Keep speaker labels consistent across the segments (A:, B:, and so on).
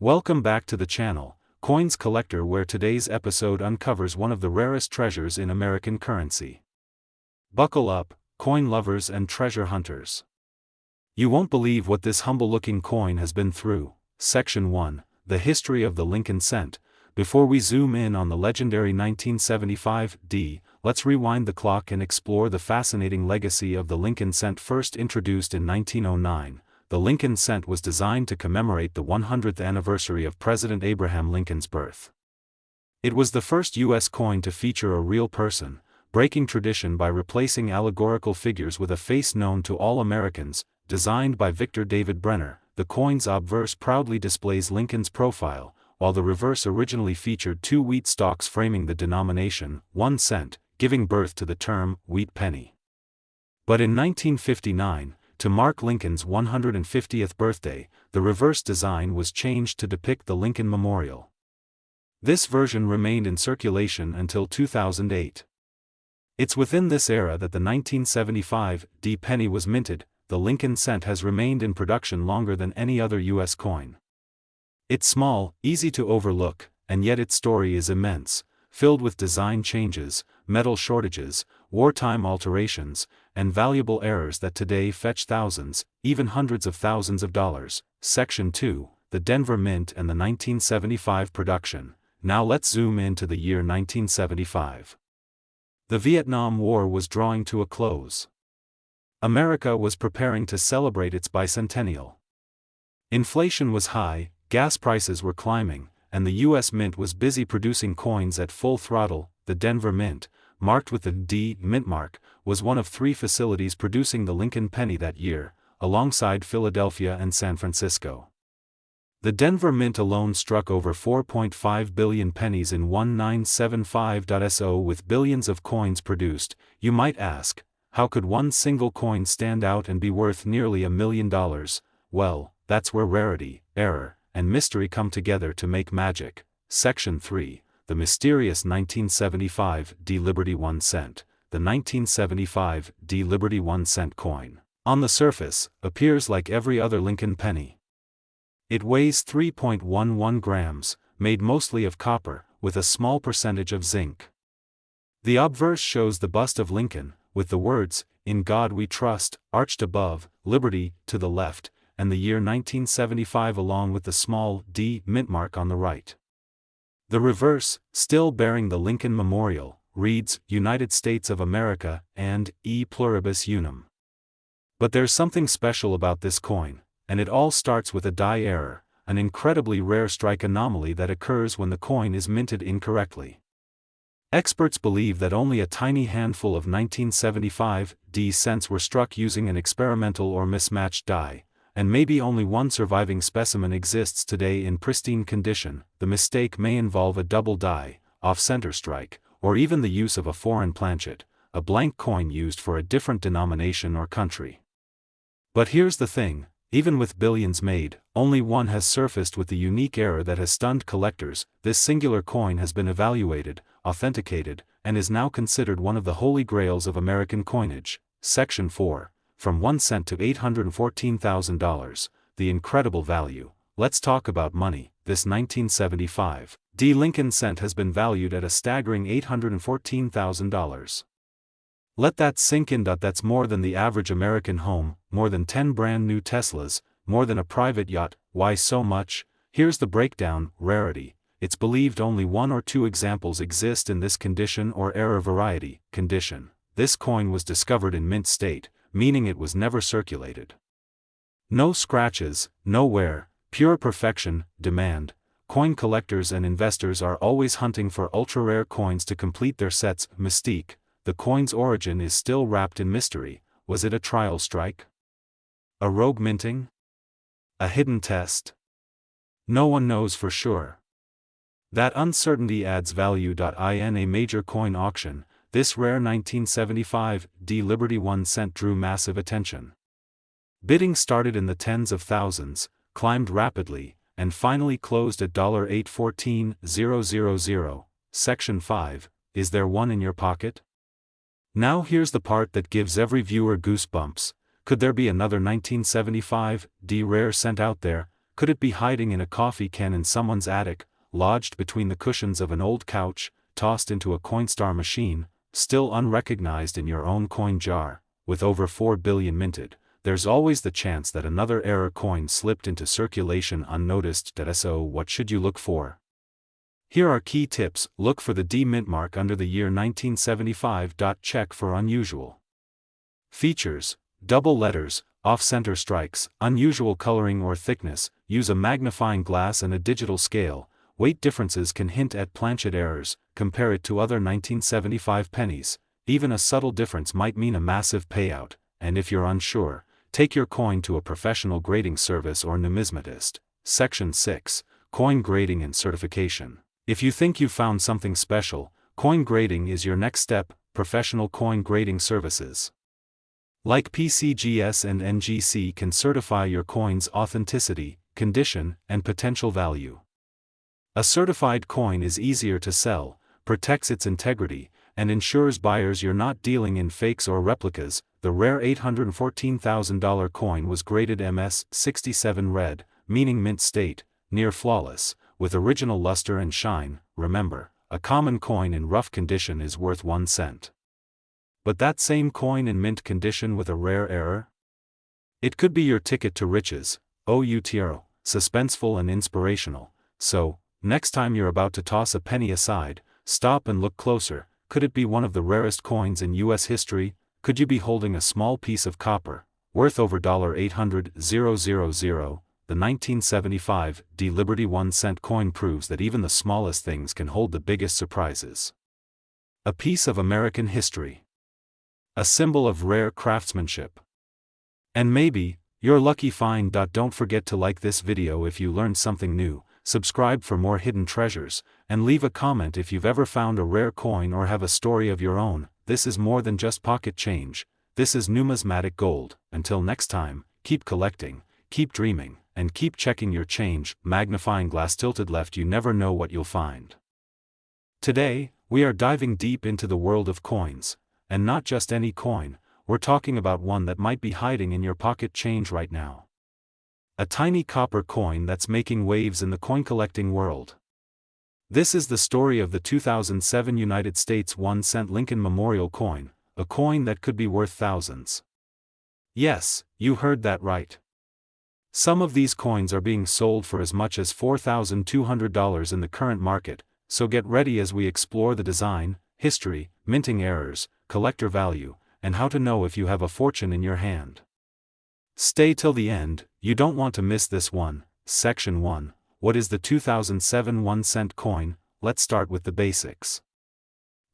A: Welcome back to the channel, Coins Collector, where today's episode uncovers one of the rarest treasures in American currency. Buckle up, coin lovers and treasure hunters. You won't believe what this humble-looking coin has been through. Section 1, The History of the Lincoln Cent. Before we zoom in on the legendary 1975 D, let's rewind the clock and explore the fascinating legacy of the Lincoln Cent. First introduced in 1909, the Lincoln Cent was designed to commemorate the 100th anniversary of President Abraham Lincoln's birth. It was the first U.S. coin to feature a real person, breaking tradition by replacing allegorical figures with a face known to all Americans. Designed by Victor David Brenner, the coin's obverse proudly displays Lincoln's profile, while the reverse originally featured two wheat stalks framing the denomination, 1 cent, giving birth to the term wheat penny. But in 1959, to mark Lincoln's 150th birthday, the reverse design was changed to depict the Lincoln Memorial. This version remained in circulation until 2008. It's within this era that the 1975 D penny was minted. The Lincoln Cent has remained in production longer than any other U.S. coin. It's small, easy to overlook, and yet its story is immense, filled with design changes, metal shortages, wartime alterations, and valuable errors that today fetch thousands, even hundreds of thousands of dollars. Section 2, The Denver Mint and the 1975 production. Now let's zoom into the year 1975. The Vietnam War was drawing to a close. America was preparing to celebrate its bicentennial. Inflation was high, gas prices were climbing, and the U.S. Mint was busy producing coins at full throttle. The Denver Mint, marked with the D mint mark, was one of three facilities producing the Lincoln penny that year, alongside Philadelphia and San Francisco. The Denver Mint alone struck over 4.5 billion pennies in 1975. With billions of coins produced, you might ask, how could one single coin stand out and be worth nearly $1 million? Well, that's where rarity, error, and mystery come together to make magic. Section 3, The Mysterious 1975 D Liberty 1 cent. The 1975 D Liberty 1 cent coin, on the surface, appears like every other Lincoln penny. It weighs 3.11 grams, made mostly of copper, with a small percentage of zinc. The obverse shows the bust of Lincoln, with the words, "In God We Trust," arched above, Liberty, to the left, and the year 1975 along with the small D mint mark on the right. The reverse, still bearing the Lincoln Memorial, reads, United States of America, and E pluribus unum. But there's something special about this coin, and it all starts with a die error, an incredibly rare strike anomaly that occurs when the coin is minted incorrectly. Experts believe that only a tiny handful of 1975 D cents were struck using an experimental or mismatched die, and maybe only one surviving specimen exists today in pristine condition. The mistake may involve a double die, off-center strike, or even the use of a foreign planchet, a blank coin used for a different denomination or country. But here's the thing, even with billions made, only one has surfaced with the unique error that has stunned collectors. This singular coin has been evaluated, authenticated, and is now considered one of the holy grails of American coinage. Section 4, From 1 cent to $814,000, the incredible value. Let's talk about money. This 1975 D Lincoln Cent has been valued at a staggering $814,000. Let that sink in. That's more than the average American home, more than 10 brand new Teslas, more than a private yacht. Why so much? Here's the breakdown. Rarity. It's believed only one or two examples exist in this condition or error variety. Condition. This coin was discovered in mint state, meaning it was never circulated. No scratches, no wear, pure perfection. Demand. Coin collectors and investors are always hunting for ultra-rare coins to complete their sets. Mystique. The coin's origin is still wrapped in mystery. Was it a trial strike? A rogue minting? A hidden test? No one knows for sure. That uncertainty adds value. In a major coin auction, this rare 1975 D Liberty 1 cent drew massive attention. Bidding started in the tens of thousands, climbed rapidly, and finally closed at $814,000. Section 5, Is there one in your pocket? Now here's the part that gives every viewer goosebumps. Could there be another 1975 D rare cent out there? Could it be hiding in a coffee can in someone's attic, lodged between the cushions of an old couch, tossed into a Coinstar machine, still unrecognized in your own coin jar? With over 4 billion minted, there's always the chance that another error coin slipped into circulation unnoticed. So what should you look for? Here are key tips. Look for the D mint mark under the year 1975. Check for unusual features, double letters, off-center strikes, unusual coloring or thickness. Use a magnifying glass and a digital scale. Weight differences can hint at planchet errors. Compare it to other 1975 pennies. Even a subtle difference might mean a massive payout, and if you're unsure, take your coin to a professional grading service or numismatist. Section 6. Coin Grading and Certification. If you think you've found something special, coin grading is your next step. Professional coin grading services like PCGS and NGC can certify your coin's authenticity, condition, and potential value. A certified coin is easier to sell, protects its integrity, and ensures buyers you're not dealing in fakes or replicas. The rare $814,000 coin was graded MS67 red, meaning mint state, near flawless, with original luster and shine. Remember, a common coin in rough condition is worth 1 cent. But that same coin in mint condition with a rare error? It could be your ticket to riches. Outro, suspenseful and inspirational. So, next time you're about to toss a penny aside, stop and look closer. Could it be one of the rarest coins in U.S. history? Could you be holding a small piece of copper, worth over $800,000? The 1975 D Liberty 1 cent coin proves that even the smallest things can hold the biggest surprises. A piece of American history. A symbol of rare craftsmanship. And maybe, your lucky find. Don't forget to like this video if you learned something new, subscribe for more hidden treasures, and leave a comment if you've ever found a rare coin or have a story of your own. This is more than just pocket change. This is numismatic gold. Until next time, keep collecting, keep dreaming, and keep checking your change. Magnifying glass tilted left. You never know what you'll find. Today, we are diving deep into the world of coins. And not just any coin, we're talking about one that might be hiding in your pocket change right now. A tiny copper coin that's making waves in the coin collecting world. This is the story of the 2007 United States 1 cent Lincoln Memorial coin, a coin that could be worth thousands. Yes, you heard that right. Some of these coins are being sold for as much as $4,200 in the current market, so get ready as we explore the design, history, minting errors, collector value, and how to know if you have a fortune in your hand. Stay till the end, you don't want to miss this one. Section 1. What is the 2007 1 cent coin? Let's start with the basics.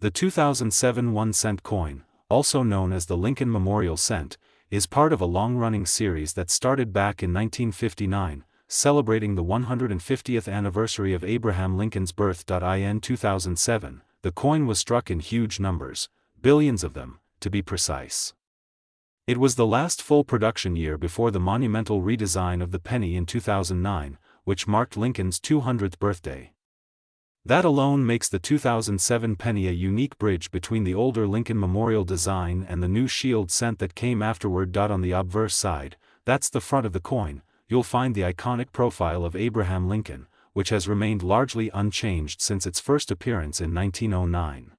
A: The 2007 1 cent coin, also known as the Lincoln Memorial Cent, is part of a long-running series that started back in 1959, celebrating the 150th anniversary of Abraham Lincoln's birth. In 2007, the coin was struck in huge numbers, billions of them, to be precise. It was the last full production year before the monumental redesign of the penny in 2009, which marked Lincoln's 200th birthday. That alone makes the 2007 penny a unique bridge between the older Lincoln Memorial design and the new shield cent that came afterward. On the obverse side, that's the front of the coin, you'll find the iconic profile of Abraham Lincoln, which has remained largely unchanged since its first appearance in 1909.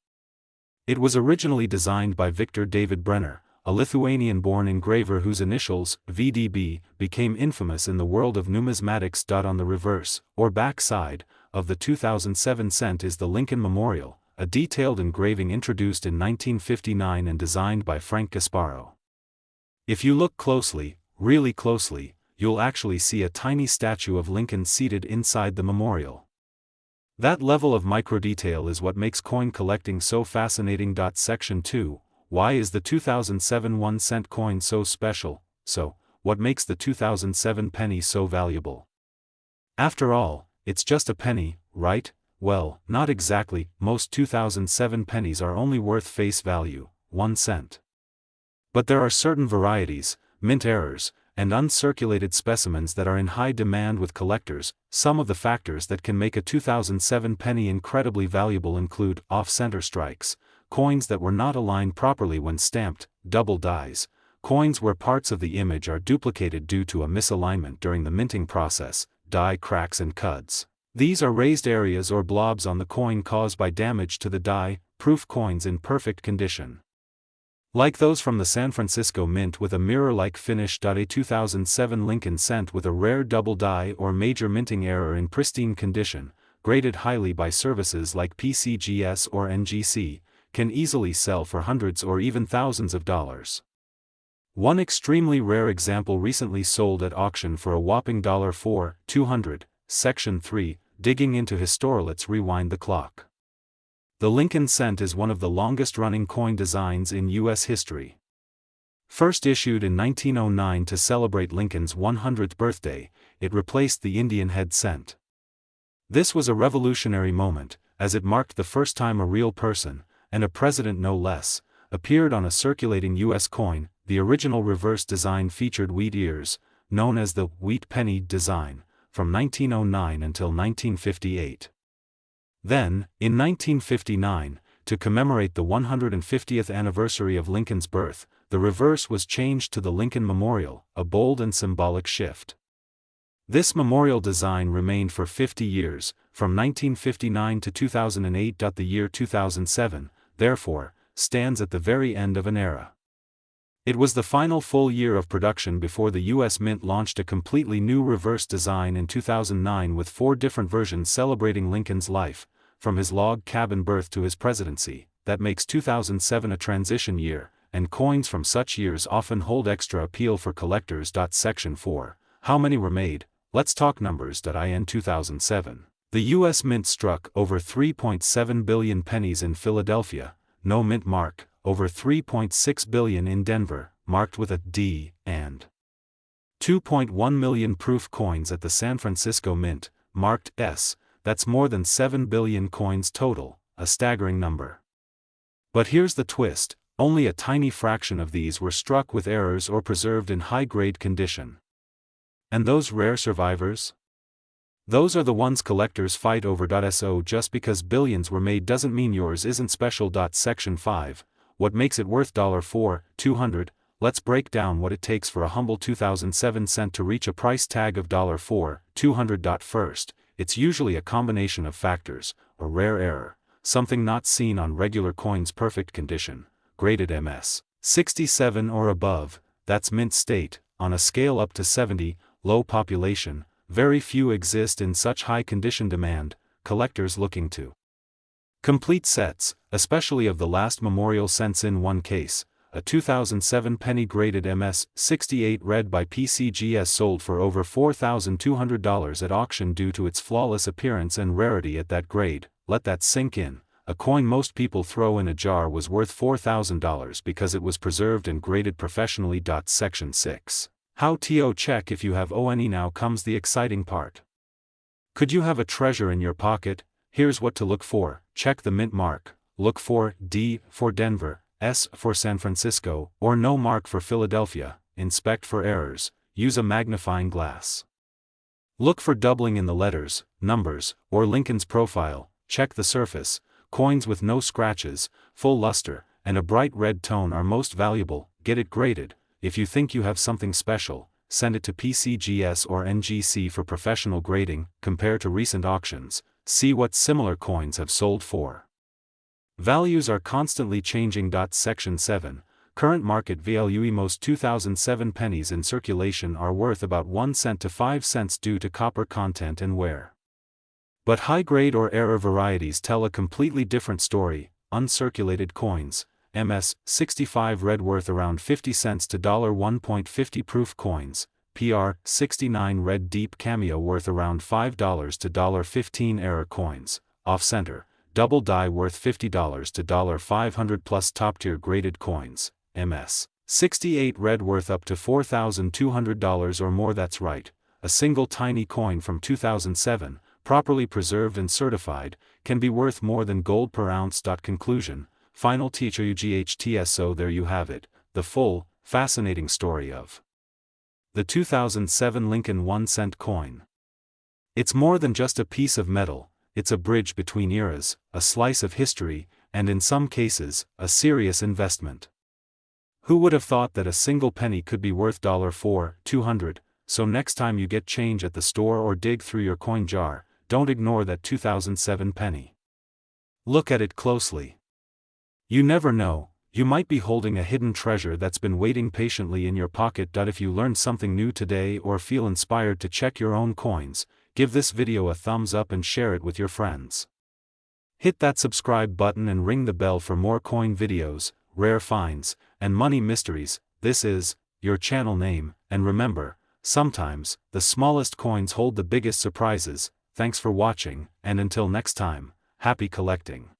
A: It was originally designed by Victor David Brenner, a Lithuanian-born engraver whose initials, VDB, became infamous in the world of numismatics. On the reverse, or back side, of the 2007 cent is the Lincoln Memorial, a detailed engraving introduced in 1959 and designed by Frank Gasparo. If you look closely, really closely, you'll actually see a tiny statue of Lincoln seated inside the memorial. That level of microdetail is what makes coin collecting so fascinating. Section 2. Why is the 2007 1 cent coin so special? So, what makes the 2007 penny so valuable? After all, it's just a penny, right? Well, not exactly. Most 2007 pennies are only worth face value, 1 cent. But there are certain varieties, mint errors, and uncirculated specimens that are in high demand with collectors. Some of the factors that can make a 2007 penny incredibly valuable include off-center strikes, coins that were not aligned properly when stamped, double dies, coins where parts of the image are duplicated due to a misalignment during the minting process, die cracks and cuds. These are raised areas or blobs on the coin caused by damage to the die-proof coins in perfect condition. Like those from the San Francisco Mint with a mirror-like finish. A 2007 Lincoln Cent with a rare double die or major minting error in pristine condition, graded highly by services like PCGS or NGC, can easily sell for hundreds or even thousands of dollars. One extremely rare example recently sold at auction for a whopping $4,200. Section 3, Digging into History. Let's rewind the clock. The Lincoln Cent is one of the longest-running coin designs in U.S. history. First issued in 1909 to celebrate Lincoln's 100th birthday, it replaced the Indian head cent. This was a revolutionary moment, as it marked the first time a real person, and a president no less, appeared on a circulating U.S. coin. The original reverse design featured wheat ears, known as the wheat penny design, from 1909 until 1958. Then, in 1959, to commemorate the 150th anniversary of Lincoln's birth, the reverse was changed to the Lincoln Memorial, a bold and symbolic shift. This memorial design remained for 50 years, from 1959 to 2008. The year 2007, therefore, stands at the very end of an era. It was the final full year of production before the U.S. Mint launched a completely new reverse design in 2009 with 4 different versions celebrating Lincoln's life, from his log cabin birth to his presidency. That makes 2007 a transition year, and coins from such years often hold extra appeal for collectors. Section 4, How many were made? Let's talk numbers. In 2007, the U.S. Mint struck over 3.7 billion pennies in Philadelphia, no mint mark, over 3.6 billion in Denver, marked with a D, and 2.1 million proof coins at the San Francisco Mint, marked S. That's more than 7 billion coins total, a staggering number. But here's the twist, only a tiny fraction of these were struck with errors or preserved in high-grade condition. And those rare survivors? Those are the ones collectors fight over. So just because billions were made doesn't mean yours isn't special. Section 5, What makes it worth $4,200? Let's break down what it takes for a humble 2007 cent to reach a price tag of $4,200. First, it's usually a combination of factors: a rare error, something not seen on regular coins, perfect condition, graded MS 67 or above, that's mint state, on a scale up to 70, low population, very few exist in such high condition. Demand, collectors looking to complete sets, especially of the last memorial cents. In one case, a 2007 penny graded MS 68 read by PCGS sold for over $4,200 at auction due to its flawless appearance and rarity at that grade. Let that sink in. A coin most people throw in a jar was worth $4,000 because it was preserved and graded professionally. Section 6, How to check if you have ONE. Now comes the exciting part. Could you have a treasure in your pocket? Here's what to look for. Check the mint mark. Look for D for Denver, S for San Francisco, or no mark for Philadelphia. Inspect for errors. Use a magnifying glass. Look for doubling in the letters, numbers, or Lincoln's profile. Check the surface. Coins with no scratches, full luster, and a bright red tone are most valuable. Get it graded. If you think you have something special, send it to PCGS or NGC for professional grading. Compare to recent auctions. See what similar coins have sold for. Values are constantly changing. Section 7, Current market value. Most 2007 pennies in circulation are worth about 1 cent to 5 cents due to copper content and wear. But high-grade or error varieties tell a completely different story. Uncirculated coins, MS 65 red worth around 50 cents to $1.50. Proof coins, PR 69 red deep cameo worth around $5 to $1.15. Error coins, off-center, double die worth $50 to $500. Plus top-tier graded coins, MS 68 red worth up to $4,200 or more. That's right, a single tiny coin from 2007, properly preserved and certified, can be worth more than gold per ounce. Conclusion, final THUGHTS. So there you have it, the full, fascinating story of the 2007 Lincoln 1-cent coin. It's more than just a piece of metal, it's a bridge between eras, a slice of history, and in some cases, a serious investment. Who would have thought that a single penny could be worth $4,200? so next time you get change at the store or dig through your coin jar, don't ignore that 2007 penny. Look at it closely. You never know, you might be holding a hidden treasure that's been waiting patiently in your pocket. If you learned something new today or feel inspired to check your own coins, give this video a thumbs up and share it with your friends. Hit that subscribe button and ring the bell for more coin videos, rare finds, and money mysteries. This is your channel name, and remember, sometimes the smallest coins hold the biggest surprises. Thanks for watching, and until next time, happy collecting.